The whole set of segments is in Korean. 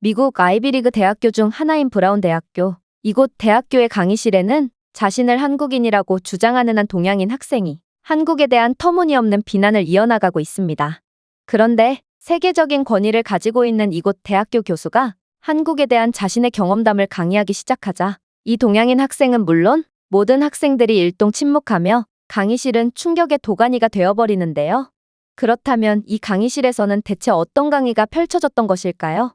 미국 아이비리그 대학교 중 하나인 브라운 대학교. 이곳 대학교의 강의실에는 자신을 한국인이라고 주장하는 한 동양인 학생이 한국에 대한 터무니없는 비난을 이어나가고 있습니다. 그런데 세계적인 권위를 가지고 있는 이곳 대학교 교수가 한국에 대한 자신의 경험담을 강의하기 시작하자 이 동양인 학생은 물론 모든 학생들이 일동 침묵하며 강의실은 충격의 도가니가 되어버리는데요. 그렇다면 이 강의실에서는 대체 어떤 강의가 펼쳐졌던 것일까요?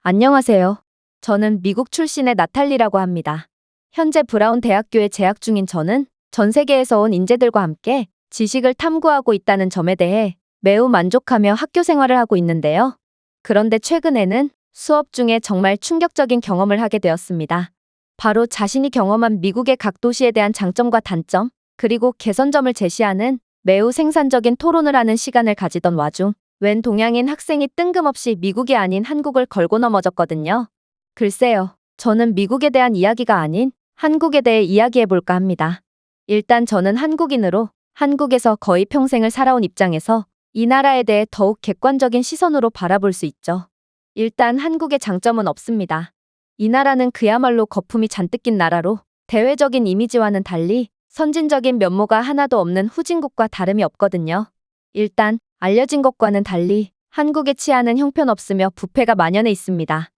안녕하세요. 저는 미국 출신의 나탈리라고 합니다. 현재 브라운 대학교에 재학 중인 저는 전 세계에서 온 인재들과 함께 지식을 탐구하고 있다는 점에 대해 매우 만족하며 학교 생활을 하고 있는데요. 그런데 최근에는 수업 중에 정말 충격적인 경험을 하게 되었습니다. 바로 자신이 경험한 미국의 각 도시에 대한 장점과 단점, 그리고 개선점을 제시하는 매우 생산적인 토론을 하는 시간을 가지던 와중 웬 동양인 학생이 뜬금없이 미국이 아닌 한국을 걸고 넘어졌거든요. 글쎄요, 저는 미국에 대한 이야기가 아닌 한국에 대해 이야기해볼까 합니다. 일단 저는 한국인으로 한국에서 거의 평생을 살아온 입장에서 이 나라에 대해 더욱 객관적인 시선으로 바라볼 수 있죠. 일단 한국의 장점은 없습니다. 이 나라는 그야말로 거품이 잔뜩 낀 나라로 대외적인 이미지와는 달리 선진적인 면모가 하나도 없는 후진국과 다름이 없거든요. 일단 알려진 것과는 달리 한국의 치안은 형편없으며 부패가 만연해 있습니다.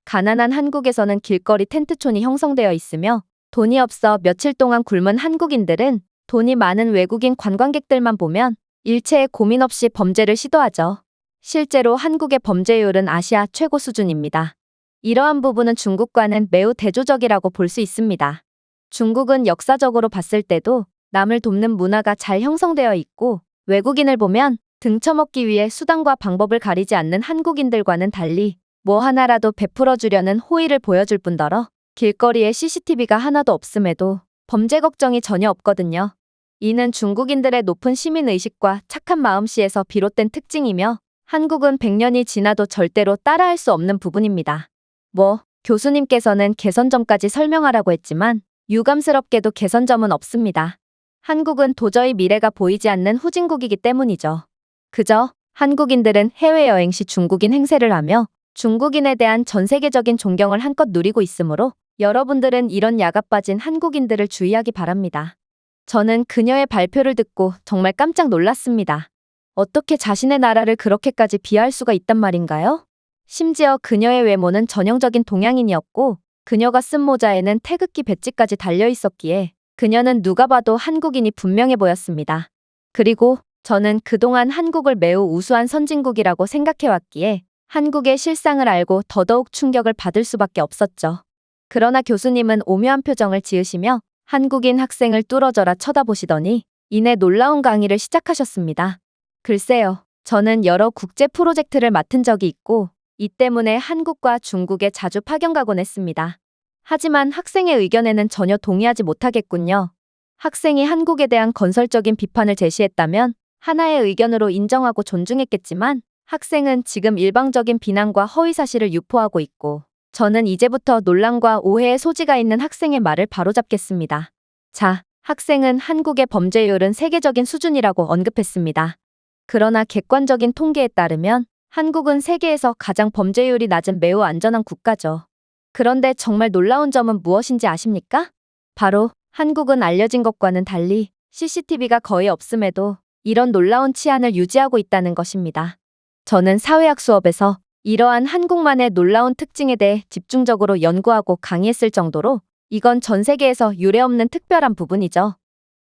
가난한 한국에서는 길거리 텐트촌이 형성되어 있으며 돈이 없어 며칠 동안 굶은 한국인들은 돈이 많은 외국인 관광객들만 보면 일체의 고민 없이 범죄를 시도하죠. 실제로 한국의 범죄율은 아시아 최고 수준입니다. 이러한 부분은 중국과는 매우 대조적이라고 볼 수 있습니다. 중국은 역사적으로 봤을 때도 남을 돕는 문화가 잘 형성되어 있고 외국인을 보면 등쳐먹기 위해 수단과 방법을 가리지 않는 한국인들과는 달리 뭐 하나라도 베풀어 주려는 호의를 보여줄 뿐더러 길거리에 CCTV가 하나도 없음에도 범죄 걱정이 전혀 없거든요. 이는 중국인들의 높은 시민의식과 착한 마음씨에서 비롯된 특징이며 한국은 100년이 지나도 절대로 따라할 수 없는 부분입니다. 교수님께서는 개선점까지 설명하라고 했지만 유감스럽게도 개선점은 없습니다. 한국은 도저히 미래가 보이지 않는 후진국이기 때문이죠. 그저 한국인들은 해외여행 시 중국인 행세를 하며 중국인에 대한 전 세계적인 존경을 한껏 누리고 있으므로 여러분들은 이런 야가 빠진 한국인들을 주의하기 바랍니다. 저는 그녀의 발표를 듣고 정말 깜짝 놀랐습니다. 어떻게 자신의 나라를 그렇게까지 비하할 수가 있단 말인가요? 심지어 그녀의 외모는 전형적인 동양인이었고 그녀가 쓴 모자에는 태극기 배지까지 달려 있었기에 그녀는 누가 봐도 한국인이 분명해 보였습니다. 그리고 저는 그동안 한국을 매우 우수한 선진국이라고 생각해왔기에 한국의 실상을 알고 더더욱 충격을 받을 수밖에 없었죠. 그러나 교수님은 오묘한 표정을 지으시며 한국인 학생을 뚫어져라 쳐다보시더니 이내 놀라운 강의를 시작하셨습니다. 글쎄요, 저는 여러 국제 프로젝트를 맡은 적이 있고 이 때문에 한국과 중국에 자주 파견 가곤 했습니다. 하지만 학생의 의견에는 전혀 동의하지 못하겠군요. 학생이 한국에 대한 건설적인 비판을 제시했다면 하나의 의견으로 인정하고 존중했겠지만 학생은 지금 일방적인 비난과 허위사실을 유포하고 있고 저는 이제부터 논란과 오해의 소지가 있는 학생의 말을 바로잡겠습니다. 자, 학생은 한국의 범죄율은 세계적인 수준이라고 언급했습니다. 그러나 객관적인 통계에 따르면 한국은 세계에서 가장 범죄율이 낮은 매우 안전한 국가죠. 그런데 정말 놀라운 점은 무엇인지 아십니까? 바로 한국은 알려진 것과는 달리 CCTV가 거의 없음에도 이런 놀라운 치안을 유지하고 있다는 것입니다. 저는 사회학 수업에서 이러한 한국만의 놀라운 특징에 대해 집중적으로 연구하고 강의했을 정도로 이건 전 세계에서 유례없는 특별한 부분이죠.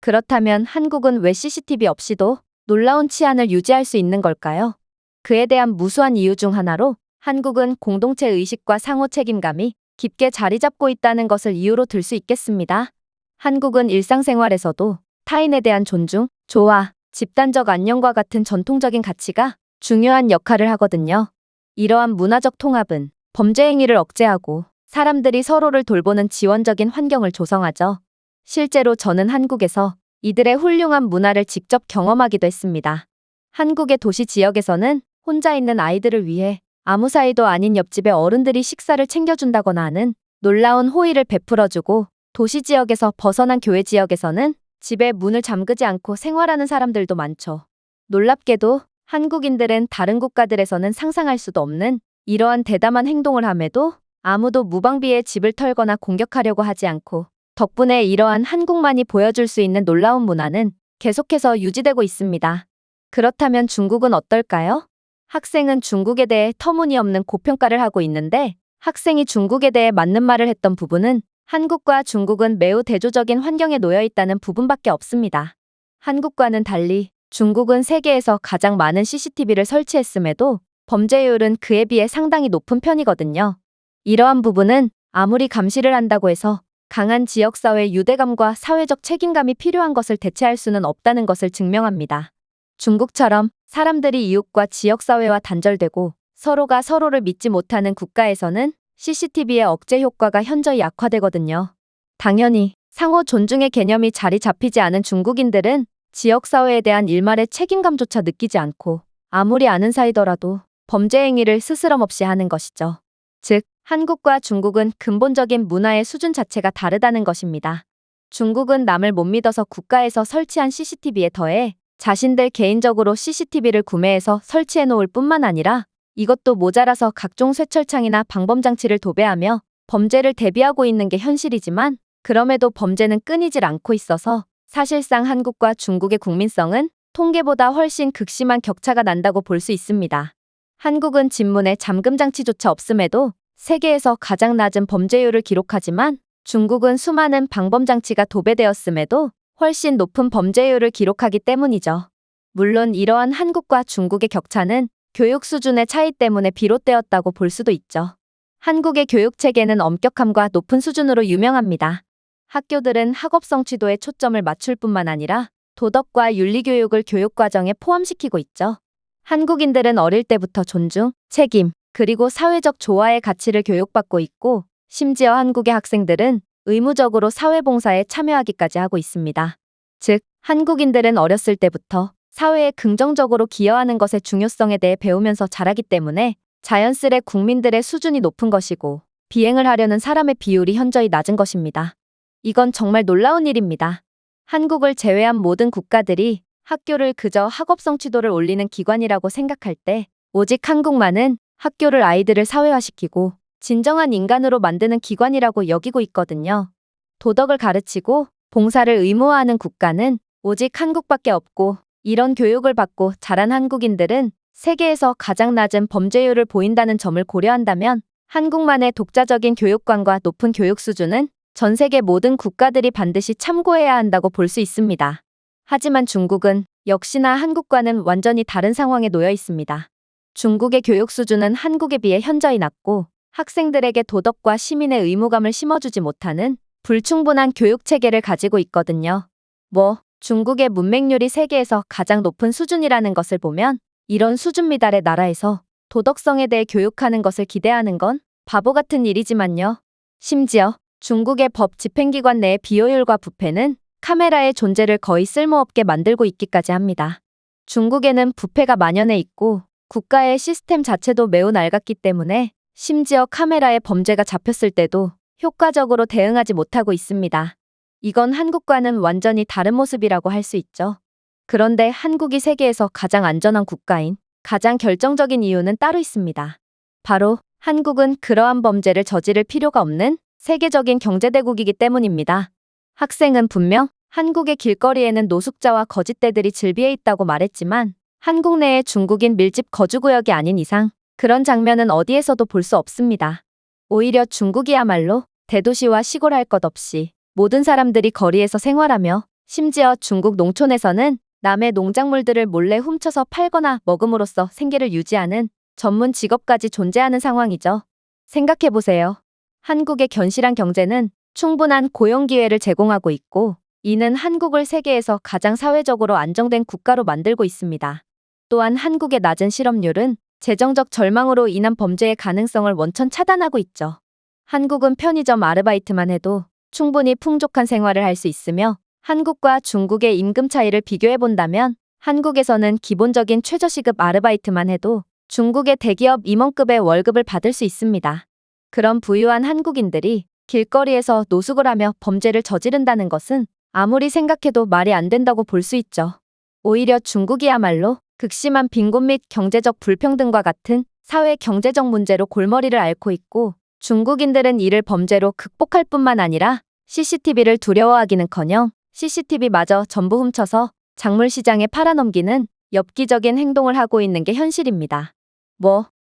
그렇다면 한국은 왜 CCTV 없이도 놀라운 치안을 유지할 수 있는 걸까요? 그에 대한 무수한 이유 중 하나로 한국은 공동체 의식과 상호 책임감이 깊게 자리 잡고 있다는 것을 이유로 들 수 있겠습니다. 한국은 일상생활에서도 타인에 대한 존중, 조화, 집단적 안녕과 같은 전통적인 가치가 중요한 역할을 하거든요. 이러한 문화적 통합은 범죄 행위를 억제하고 사람들이 서로를 돌보는 지원적인 환경을 조성하죠. 실제로 저는 한국에서 이들의 훌륭한 문화를 직접 경험하기도 했습니다. 한국의 도시 지역에서는 혼자 있는 아이들을 위해 아무 사이도 아닌 옆집의 어른들이 식사를 챙겨준다거나 하는 놀라운 호의를 베풀어주고 도시 지역에서 벗어난 교외 지역에서는 집에 문을 잠그지 않고 생활하는 사람들도 많죠. 놀랍게도 한국인들은 다른 국가들에서는 상상할 수도 없는 이러한 대담한 행동을 함에도 아무도 무방비에 집을 털거나 공격하려고 하지 않고 덕분에 이러한 한국만이 보여줄 수 있는 놀라운 문화는 계속해서 유지되고 있습니다. 그렇다면 중국은 어떨까요? 학생은 중국에 대해 터무니없는 고평가를 하고 있는데 학생이 중국에 대해 맞는 말을 했던 부분은 한국과 중국은 매우 대조적인 환경에 놓여 있다는 부분밖에 없습니다. 한국과는 달리 중국은 세계에서 가장 많은 CCTV를 설치했음에도 범죄율은 그에 비해 상당히 높은 편이거든요. 이러한 부분은 아무리 감시를 한다고 해서 강한 지역사회 유대감과 사회적 책임감이 필요한 것을 대체할 수는 없다는 것을 증명합니다. 중국처럼 사람들이 이웃과 지역사회와 단절되고 서로가 서로를 믿지 못하는 국가에서는 CCTV의 억제 효과가 현저히 약화되거든요. 당연히 상호 존중의 개념이 자리 잡히지 않은 중국인들은 지역사회에 대한 일말의 책임감조차 느끼지 않고 아무리 아는 사이더라도 범죄 행위를 스스럼없이 하는 것이죠. 즉, 한국과 중국은 근본적인 문화의 수준 자체가 다르다는 것입니다. 중국은 남을 못 믿어서 국가에서 설치한 CCTV에 더해 자신들 개인적으로 CCTV를 구매해서 설치해 놓을 뿐만 아니라 이것도 모자라서 각종 쇠철창이나 방범장치를 도배하며 범죄를 대비하고 있는 게 현실이지만 그럼에도 범죄는 끊이질 않고 있어서 사실상 한국과 중국의 국민성은 통계보다 훨씬 극심한 격차가 난다고 볼 수 있습니다. 한국은 진문에 잠금장치조차 없음에도 세계에서 가장 낮은 범죄율을 기록하지만 중국은 수많은 방범장치가 도배되었음에도 훨씬 높은 범죄율을 기록하기 때문이죠. 물론 이러한 한국과 중국의 격차는 교육 수준의 차이 때문에 비롯되었다고 볼 수도 있죠. 한국의 교육체계는 엄격함과 높은 수준으로 유명합니다. 학교들은 학업 성취도에 초점을 맞출 뿐만 아니라 도덕과 윤리교육을 교육과정에 포함시키고 있죠. 한국인들은 어릴 때부터 존중, 책임, 그리고 사회적 조화의 가치를 교육받고 있고 심지어 한국의 학생들은 의무적으로 사회봉사에 참여하기까지 하고 있습니다. 즉, 한국인들은 어렸을 때부터 사회에 긍정적으로 기여하는 것의 중요성에 대해 배우면서 자라기 때문에 자연스레 국민들의 수준이 높은 것이고 비행을 하려는 사람의 비율이 현저히 낮은 것입니다. 이건 정말 놀라운 일입니다. 한국을 제외한 모든 국가들이 학교를 그저 학업 성취도를 올리는 기관이라고 생각할 때 오직 한국만은 학교를 아이들을 사회화시키고 진정한 인간으로 만드는 기관이라고 여기고 있거든요. 도덕을 가르치고 봉사를 의무화하는 국가는 오직 한국밖에 없고 이런 교육을 받고 자란 한국인들은 세계에서 가장 낮은 범죄율을 보인다는 점을 고려한다면 한국만의 독자적인 교육관과 높은 교육 수준은 전 세계 모든 국가들이 반드시 참고해야 한다고 볼 수 있습니다. 하지만 중국은 역시나 한국과는 완전히 다른 상황에 놓여 있습니다. 중국의 교육 수준은 한국에 비해 현저히 낮고 학생들에게 도덕과 시민의 의무감을 심어주지 못하는 불충분한 교육 체계를 가지고 있거든요. 중국의 문맹률이 세계에서 가장 높은 수준이라는 것을 보면 이런 수준 미달의 나라에서 도덕성에 대해 교육하는 것을 기대하는 건 바보 같은 일이지만요. 심지어 중국의 법 집행기관 내의 비효율과 부패는 카메라의 존재를 거의 쓸모없게 만들고 있기까지 합니다. 중국에는 부패가 만연해 있고 국가의 시스템 자체도 매우 낡았기 때문에 심지어 카메라에 범죄가 잡혔을 때도 효과적으로 대응하지 못하고 있습니다. 이건 한국과는 완전히 다른 모습이라고 할 수 있죠. 그런데 한국이 세계에서 가장 안전한 국가인 가장 결정적인 이유는 따로 있습니다. 바로 한국은 그러한 범죄를 저지를 필요가 없는 세계적인 경제대국이기 때문입니다. 학생은 분명 한국의 길거리에는 노숙자와 거짓대들이 즐비해 있다고 말했지만 한국 내에 중국인 밀집 거주구역이 아닌 이상 그런 장면은 어디에서도 볼 수 없습니다. 오히려 중국이야말로 대도시와 시골 할 것 없이 모든 사람들이 거리에서 생활하며 심지어 중국 농촌에서는 남의 농작물들을 몰래 훔쳐서 팔거나 먹음으로써 생계를 유지하는 전문 직업까지 존재하는 상황이죠. 생각해보세요. 한국의 견실한 경제는 충분한 고용 기회를 제공하고 있고 이는 한국을 세계에서 가장 사회적으로 안정된 국가로 만들고 있습니다. 또한 한국의 낮은 실업률은 재정적 절망으로 인한 범죄의 가능성을 원천 차단하고 있죠. 한국은 편의점 아르바이트만 해도 충분히 풍족한 생활을 할 수 있으며 한국과 중국의 임금 차이를 비교해본다면 한국에서는 기본적인 최저시급 아르바이트만 해도 중국의 대기업 임원급의 월급을 받을 수 있습니다. 그런 부유한 한국인들이 길거리에서 노숙을 하며 범죄를 저지른다는 것은 아무리 생각해도 말이 안 된다고 볼 수 있죠. 오히려 중국이야말로 극심한 빈곤 및 경제적 불평등과 같은 사회 경제적 문제로 골머리를 앓고 있고 중국인들은 이를 범죄로 극복할 뿐만 아니라 CCTV를 두려워하기는커녕 CCTV마저 전부 훔쳐서 작물 시장에 팔아넘기는 엽기적인 행동을 하고 있는 게 현실입니다.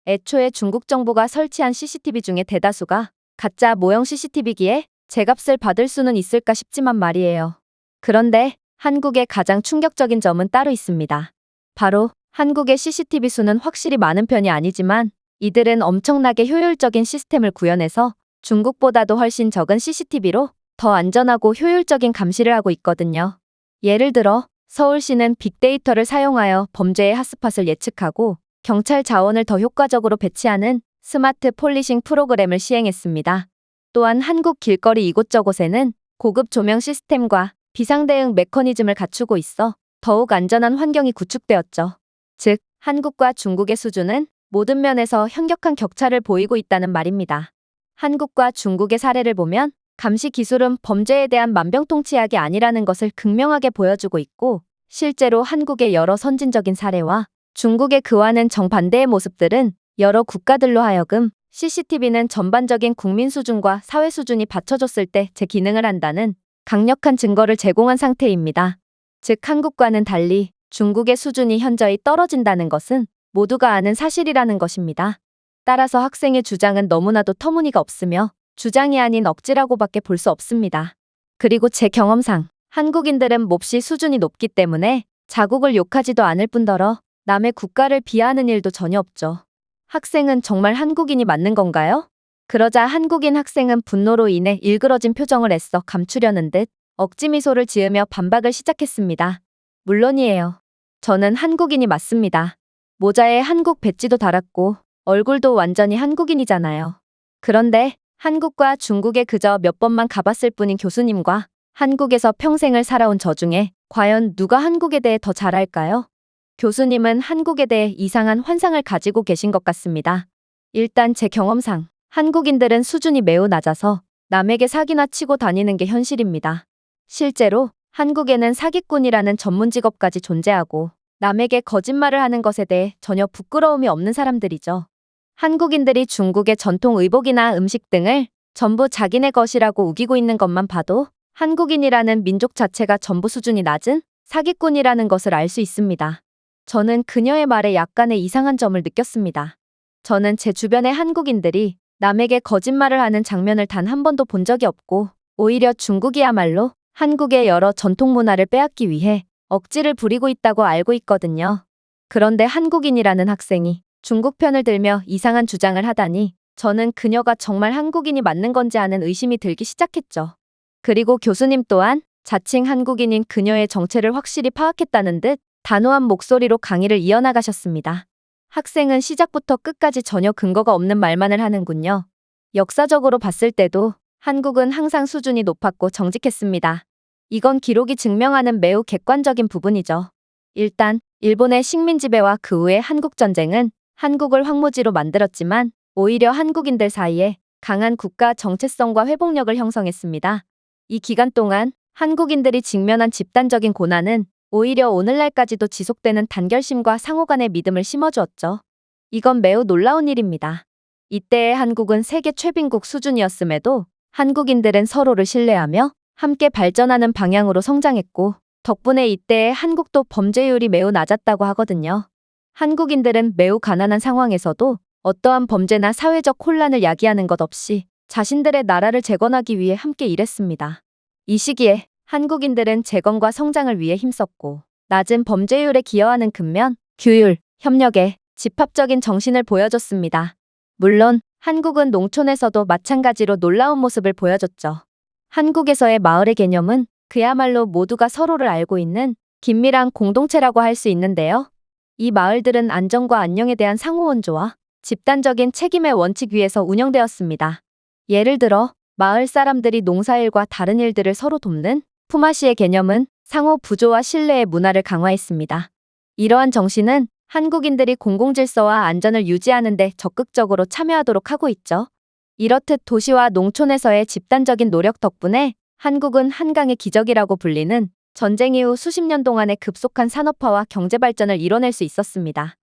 애초에 중국 정부가 설치한 CCTV 중에 대다수가 가짜 모형 CCTV기에 제값을 받을 수는 있을까 싶지만 말이에요. 그런데 한국의 가장 충격적인 점은 따로 있습니다. 바로 한국의 CCTV 수는 확실히 많은 편이 아니지만 이들은 엄청나게 효율적인 시스템을 구현해서 중국보다도 훨씬 적은 CCTV로 더 안전하고 효율적인 감시를 하고 있거든요. 예를 들어 서울시는 빅데이터를 사용하여 범죄의 핫스팟을 예측하고 경찰 자원을 더 효과적으로 배치하는 스마트 폴리싱 프로그램을 시행했습니다. 또한 한국 길거리 이곳저곳에는 고급 조명 시스템과 비상대응 메커니즘을 갖추고 있어 더욱 안전한 환경이 구축되었죠. 즉, 한국과 중국의 수준은 모든 면에서 현격한 격차를 보이고 있다는 말입니다. 한국과 중국의 사례를 보면 감시 기술은 범죄에 대한 만병통치약이 아니라는 것을 극명하게 보여주고 있고, 실제로 한국의 여러 선진적인 사례와 중국의 그와는 정반대의 모습들은 여러 국가들로 하여금 CCTV는 전반적인 국민 수준과 사회 수준이 받쳐줬을 때 제 기능을 한다는 강력한 증거를 제공한 상태입니다. 즉, 한국과는 달리 중국의 수준이 현저히 떨어진다는 것은 모두가 아는 사실이라는 것입니다. 따라서 학생의 주장은 너무나도 터무니가 없으며 주장이 아닌 억지라고밖에 볼 수 없습니다. 그리고 제 경험상 한국인들은 몹시 수준이 높기 때문에 자국을 욕하지도 않을 뿐더러 남의 국가를 비하하는 일도 전혀 없죠. 학생은 정말 한국인이 맞는 건가요? 그러자 한국인 학생은 분노로 인해 일그러진 표정을 애써 감추려는 듯 억지 미소를 지으며 반박을 시작했습니다. 물론이에요. 저는 한국인이 맞습니다. 모자에 한국 배지도 달았고 얼굴도 완전히 한국인이잖아요. 그런데 한국과 중국에 그저 몇 번만 가봤을 뿐인 교수님과 한국에서 평생을 살아온 저 중에 과연 누가 한국에 대해 더 잘 알까요? 교수님은 한국에 대해 이상한 환상을 가지고 계신 것 같습니다. 일단 제 경험상 한국인들은 수준이 매우 낮아서 남에게 사기나 치고 다니는 게 현실입니다. 실제로 한국에는 사기꾼이라는 전문 직업까지 존재하고 남에게 거짓말을 하는 것에 대해 전혀 부끄러움이 없는 사람들이죠. 한국인들이 중국의 전통 의복이나 음식 등을 전부 자기네 것이라고 우기고 있는 것만 봐도 한국인이라는 민족 자체가 전부 수준이 낮은 사기꾼이라는 것을 알 수 있습니다. 저는 그녀의 말에 약간의 이상한 점을 느꼈습니다. 저는 제 주변의 한국인들이 남에게 거짓말을 하는 장면을 단 한 번도 본 적이 없고, 오히려 중국이야말로 한국의 여러 전통 문화를 빼앗기 위해 억지를 부리고 있다고 알고 있거든요. 그런데 한국인이라는 학생이 중국 편을 들며 이상한 주장을 하다니 저는 그녀가 정말 한국인이 맞는 건지 하는 의심이 들기 시작했죠. 그리고 교수님 또한 자칭 한국인인 그녀의 정체를 확실히 파악했다는 듯 단호한 목소리로 강의를 이어나가셨습니다. 학생은 시작부터 끝까지 전혀 근거가 없는 말만을 하는군요. 역사적으로 봤을 때도 한국은 항상 수준이 높았고 정직했습니다. 이건 기록이 증명하는 매우 객관적인 부분이죠. 일단 일본의 식민 지배와 그 후의 한국 전쟁은 한국을 황무지로 만들었지만 오히려 한국인들 사이에 강한 국가 정체성과 회복력을 형성했습니다. 이 기간 동안 한국인들이 직면한 집단적인 고난은 오히려 오늘날까지도 지속되는 단결심과 상호 간의 믿음을 심어주었죠. 이건 매우 놀라운 일입니다. 이때의 한국은 세계 최빈국 수준이었음에도 한국인들은 서로를 신뢰하며 함께 발전하는 방향으로 성장했고, 덕분에 이때의 한국도 범죄율이 매우 낮았다고 하거든요. 한국인들은 매우 가난한 상황에서도 어떠한 범죄나 사회적 혼란을 야기하는 것 없이 자신들의 나라를 재건하기 위해 함께 일했습니다. 이 시기에 한국인들은 재건과 성장을 위해 힘썼고, 낮은 범죄율에 기여하는 근면, 규율, 협력에 집합적인 정신을 보여줬습니다. 물론 한국은 농촌에서도 마찬가지로 놀라운 모습을 보여줬죠. 한국에서의 마을의 개념은 그야말로 모두가 서로를 알고 있는 긴밀한 공동체라고 할 수 있는데요. 이 마을들은 안정과 안녕에 대한 상호 원조와 집단적인 책임의 원칙 위에서 운영되었습니다. 예를 들어 마을 사람들이 농사일과 다른 일들을 서로 돕는 품앗이의 개념은 상호 부조와 신뢰의 문화를 강화했습니다. 이러한 정신은 한국인들이 공공질서와 안전을 유지하는 데 적극적으로 참여하도록 하고 있죠. 이렇듯 도시와 농촌에서의 집단적인 노력 덕분에 한국은 한강의 기적이라고 불리는 전쟁 이후 수십 년 동안의 급속한 산업화와 경제 발전을 이뤄낼 수 있었습니다.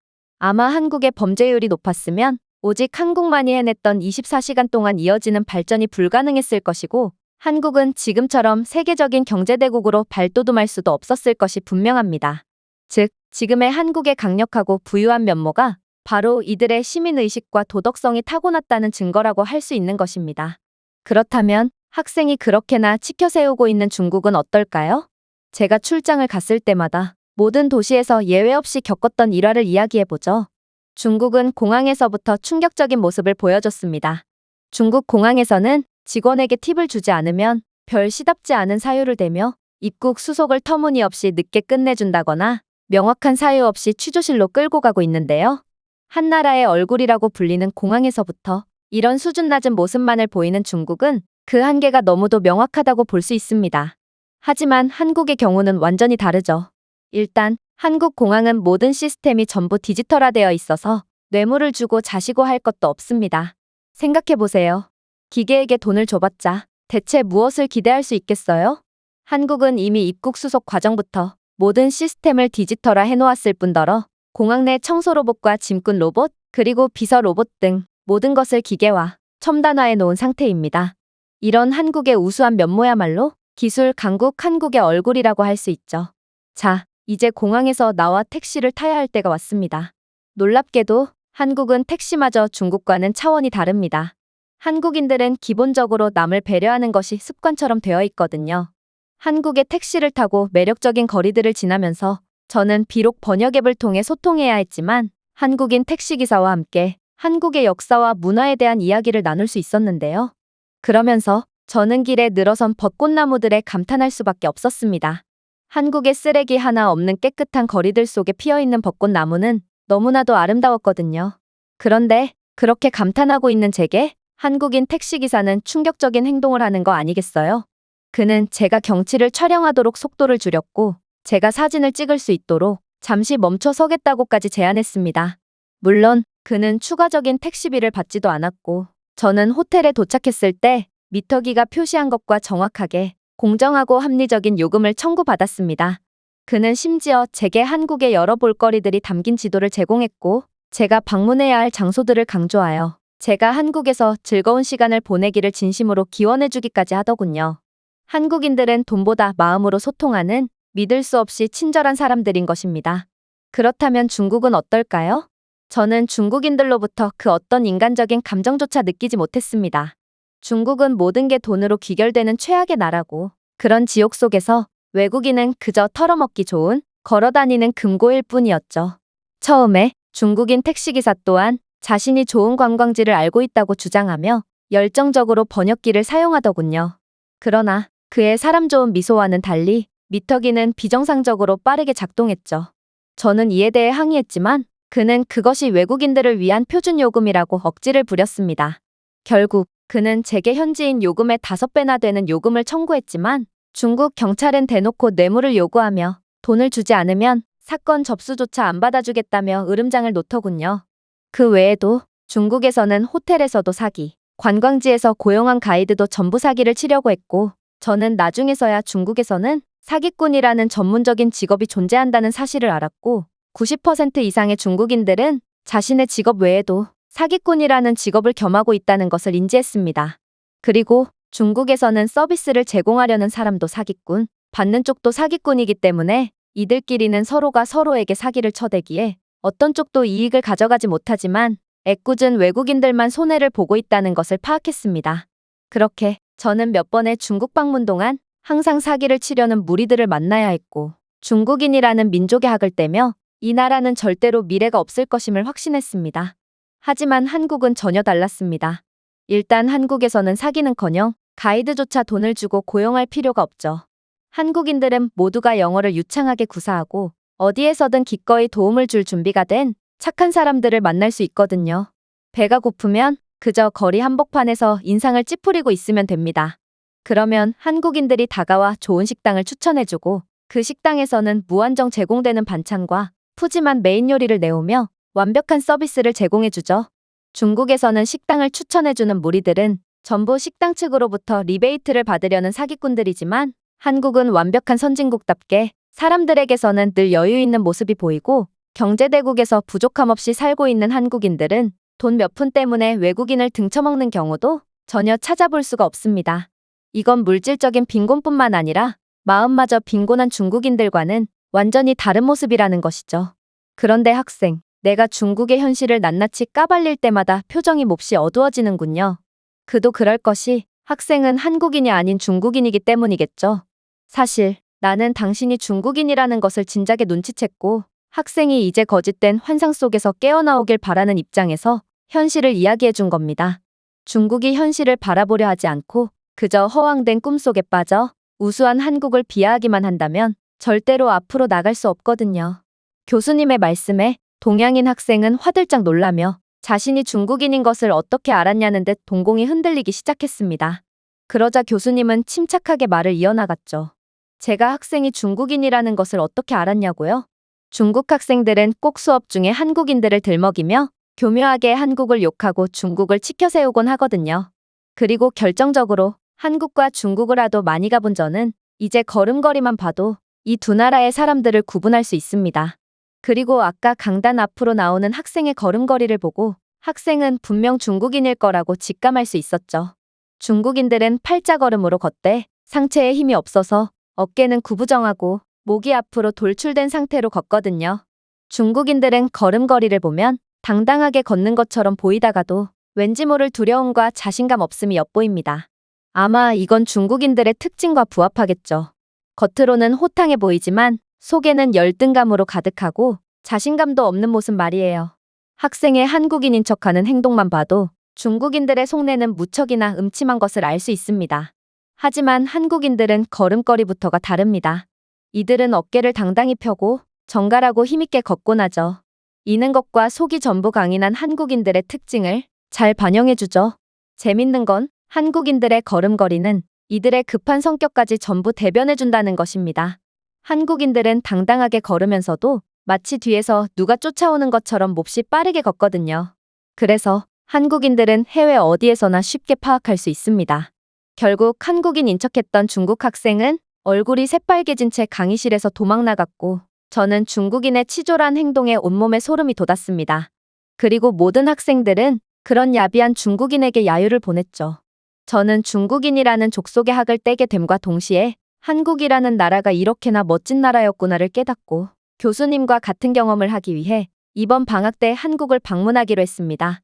아마 한국의 범죄율이 높았으면 오직 한국만이 해냈던 24시간 동안 이어지는 발전이 불가능했을 것이고 한국은 지금처럼 세계적인 경제대국으로 발돋움할 수도 없었을 것이 분명합니다. 즉, 지금의 한국의 강력하고 부유한 면모가 바로 이들의 시민의식과 도덕성이 타고났다는 증거라고 할 수 있는 것입니다. 그렇다면 학생이 그렇게나 치켜세우고 있는 중국은 어떨까요? 제가 출장을 갔을 때마다 모든 도시에서 예외 없이 겪었던 일화를 이야기해보죠. 중국은 공항에서부터 충격적인 모습을 보여줬습니다. 중국 공항에서는 직원에게 팁을 주지 않으면 별 시답지 않은 사유를 대며 입국 수속을 터무니없이 늦게 끝내준다거나 명확한 사유 없이 취조실로 끌고 가고 있는데요. 한나라의 얼굴이라고 불리는 공항에서부터 이런 수준 낮은 모습만을 보이는 중국은 그 한계가 너무도 명확하다고 볼 수 있습니다. 하지만 한국의 경우는 완전히 다르죠. 일단 한국 공항은 모든 시스템이 전부 디지털화되어 있어서 뇌물을 주고 자시고 할 것도 없습니다. 생각해보세요. 기계에게 돈을 줘봤자 대체 무엇을 기대할 수 있겠어요? 한국은 이미 입국 수속 과정부터 모든 시스템을 디지털화 해놓았을 뿐더러 공항 내 청소 로봇과 짐꾼 로봇, 그리고 비서 로봇 등 모든 것을 기계화, 첨단화해 놓은 상태입니다. 이런 한국의 우수한 면모야말로 기술 강국 한국의 얼굴이라고 할 수 있죠. 자, 이제 공항에서 나와 택시를 타야 할 때가 왔습니다. 놀랍게도 한국은 택시마저 중국과는 차원이 다릅니다. 한국인들은 기본적으로 남을 배려하는 것이 습관처럼 되어 있거든요. 한국의 택시를 타고 매력적인 거리들을 지나면서 저는 비록 번역 앱을 통해 소통해야 했지만 한국인 택시기사와 함께 한국의 역사와 문화에 대한 이야기를 나눌 수 있었는데요. 그러면서 저는 길에 늘어선 벚꽃나무들에 감탄할 수밖에 없었습니다. 한국의 쓰레기 하나 없는 깨끗한 거리들 속에 피어있는 벚꽃나무는 너무나도 아름다웠거든요. 그런데 그렇게 감탄하고 있는 제게 한국인 택시기사는 충격적인 행동을 하는 거 아니겠어요? 그는 제가 경치를 촬영하도록 속도를 줄였고 제가 사진을 찍을 수 있도록 잠시 멈춰 서겠다고까지 제안했습니다. 물론 그는 추가적인 택시비를 받지도 않았고 저는 호텔에 도착했을 때 미터기가 표시한 것과 정확하게 공정하고 합리적인 요금을 청구받았습니다. 그는 심지어 제게 한국의 여러 볼거리들이 담긴 지도를 제공했고 제가 방문해야 할 장소들을 강조하여 제가 한국에서 즐거운 시간을 보내기를 진심으로 기원해주기까지 하더군요. 한국인들은 돈보다 마음으로 소통하는 믿을 수 없이 친절한 사람들인 것입니다. 그렇다면 중국은 어떨까요? 저는 중국인들로부터 그 어떤 인간적인 감정조차 느끼지 못했습니다. 중국은 모든 게 돈으로 귀결되는 최악의 나라고 그런 지옥 속에서 외국인은 그저 털어먹기 좋은 걸어다니는 금고일 뿐이었죠. 처음에 중국인 택시기사 또한 자신이 좋은 관광지를 알고 있다고 주장하며 열정적으로 번역기를 사용하더군요. 그러나 그의 사람 좋은 미소와는 달리 미터기는 비정상적으로 빠르게 작동했죠. 저는 이에 대해 항의했지만 그는 그것이 외국인들을 위한 표준 요금이라고 억지를 부렸습니다. 결국 그는 제게 현지인 요금의 5배나 되는 요금을 청구했지만 중국 경찰은 대놓고 뇌물을 요구하며 돈을 주지 않으면 사건 접수조차 안 받아주겠다며 으름장을 놓더군요. 그 외에도 중국에서는 호텔에서도 사기, 관광지에서 고용한 가이드도 전부 사기를 치려고 했고 저는 나중에서야 중국에서는 사기꾼이라는 전문적인 직업이 존재한다는 사실을 알았고 90% 이상의 중국인들은 자신의 직업 외에도 사기꾼이라는 직업을 겸하고 있다는 것을 인지했습니다. 그리고 중국에서는 서비스를 제공하려는 사람도 사기꾼, 받는 쪽도 사기꾼이기 때문에 이들끼리는 서로가 서로에게 사기를 쳐대기에 어떤 쪽도 이익을 가져가지 못하지만 애꿎은 외국인들만 손해를 보고 있다는 것을 파악했습니다. 그렇게 저는 몇 번의 중국 방문 동안 항상 사기를 치려는 무리들을 만나야 했고 중국인이라는 민족의 학을 떼며 이 나라는 절대로 미래가 없을 것임을 확신했습니다. 하지만 한국은 전혀 달랐습니다. 일단 한국에서는 사기는커녕 가이드조차 돈을 주고 고용할 필요가 없죠. 한국인들은 모두가 영어를 유창하게 구사하고 어디에서든 기꺼이 도움을 줄 준비가 된 착한 사람들을 만날 수 있거든요. 배가 고프면 그저 거리 한복판에서 인상을 찌푸리고 있으면 됩니다. 그러면 한국인들이 다가와 좋은 식당을 추천해주고 그 식당에서는 무한정 제공되는 반찬과 푸짐한 메인 요리를 내오며 완벽한 서비스를 제공해주죠. 중국에서는 식당을 추천해주는 무리들은 전부 식당 측으로부터 리베이트를 받으려는 사기꾼들이지만 한국은 완벽한 선진국답게 사람들에게서는 늘 여유 있는 모습이 보이고 경제대국에서 부족함 없이 살고 있는 한국인들은 돈 몇 푼 때문에 외국인을 등쳐먹는 경우도 전혀 찾아볼 수가 없습니다. 이건 물질적인 빈곤뿐만 아니라 마음마저 빈곤한 중국인들과는 완전히 다른 모습이라는 것이죠. 그런데 학생, 내가 중국의 현실을 낱낱이 까발릴 때마다 표정이 몹시 어두워지는군요. 그도 그럴 것이 학생은 한국인이 아닌 중국인이기 때문이겠죠. 사실 나는 당신이 중국인이라는 것을 진작에 눈치챘고 학생이 이제 거짓된 환상 속에서 깨어나오길 바라는 입장에서 현실을 이야기해 준 겁니다. 중국이 현실을 바라보려 하지 않고 그저 허황된 꿈속에 빠져 우수한 한국을 비하하기만 한다면 절대로 앞으로 나갈 수 없거든요. 교수님의 말씀에 동양인 학생은 화들짝 놀라며 자신이 중국인인 것을 어떻게 알았냐는 듯 동공이 흔들리기 시작했습니다. 그러자 교수님은 침착하게 말을 이어나갔죠. 제가 학생이 중국인이라는 것을 어떻게 알았냐고요? 중국 학생들은 꼭 수업 중에 한국인들을 들먹이며 교묘하게 한국을 욕하고 중국을 치켜 세우곤 하거든요. 그리고 결정적으로 한국과 중국을 하도 많이 가본 저는 이제 걸음걸이만 봐도 이 두 나라의 사람들을 구분할 수 있습니다. 그리고 아까 강단 앞으로 나오는 학생의 걸음걸이를 보고 학생은 분명 중국인일 거라고 직감할 수 있었죠. 중국인들은 팔자걸음으로 걷되 상체에 힘이 없어서 어깨는 구부정하고 목이 앞으로 돌출된 상태로 걷거든요. 중국인들은 걸음걸이를 보면 당당하게 걷는 것처럼 보이다가도 왠지 모를 두려움과 자신감 없음이 엿보입니다. 아마 이건 중국인들의 특징과 부합하겠죠. 겉으로는 호탕해 보이지만 속에는 열등감으로 가득하고 자신감도 없는 모습 말이에요. 학생의 한국인인 척하는 행동만 봐도 중국인들의 속내는 무척이나 음침한 것을 알 수 있습니다. 하지만 한국인들은 걸음걸이부터가 다릅니다. 이들은 어깨를 당당히 펴고 정갈하고 힘있게 걷곤 하죠. 이는 것과 속이 전부 강인한 한국인들의 특징을 잘 반영해주죠. 재밌는 건 한국인들의 걸음걸이는 이들의 급한 성격까지 전부 대변해준다는 것입니다. 한국인들은 당당하게 걸으면서도 마치 뒤에서 누가 쫓아오는 것처럼 몹시 빠르게 걷거든요. 그래서 한국인들은 해외 어디에서나 쉽게 파악할 수 있습니다. 결국 한국인인 척했던 중국 학생은 얼굴이 새빨개진 채 강의실에서 도망 나갔고 저는 중국인의 치졸한 행동에 온몸에 소름이 돋았습니다. 그리고 모든 학생들은 그런 야비한 중국인에게 야유를 보냈죠. 저는 중국인이라는 족속의 학을 떼게 됨과 동시에 한국이라는 나라가 이렇게나 멋진 나라였구나를 깨닫고 교수님과 같은 경험을 하기 위해 이번 방학 때 한국을 방문하기로 했습니다.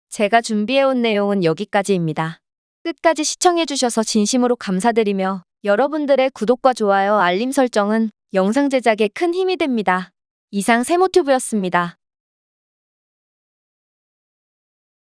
제가 준비해온 내용은 여기까지입니다. 끝까지 시청해주셔서 진심으로 감사드리며 여러분들의 구독과 좋아요, 알림 설정은 영상 제작에 큰 힘이 됩니다. 이상 세모튜브였습니다.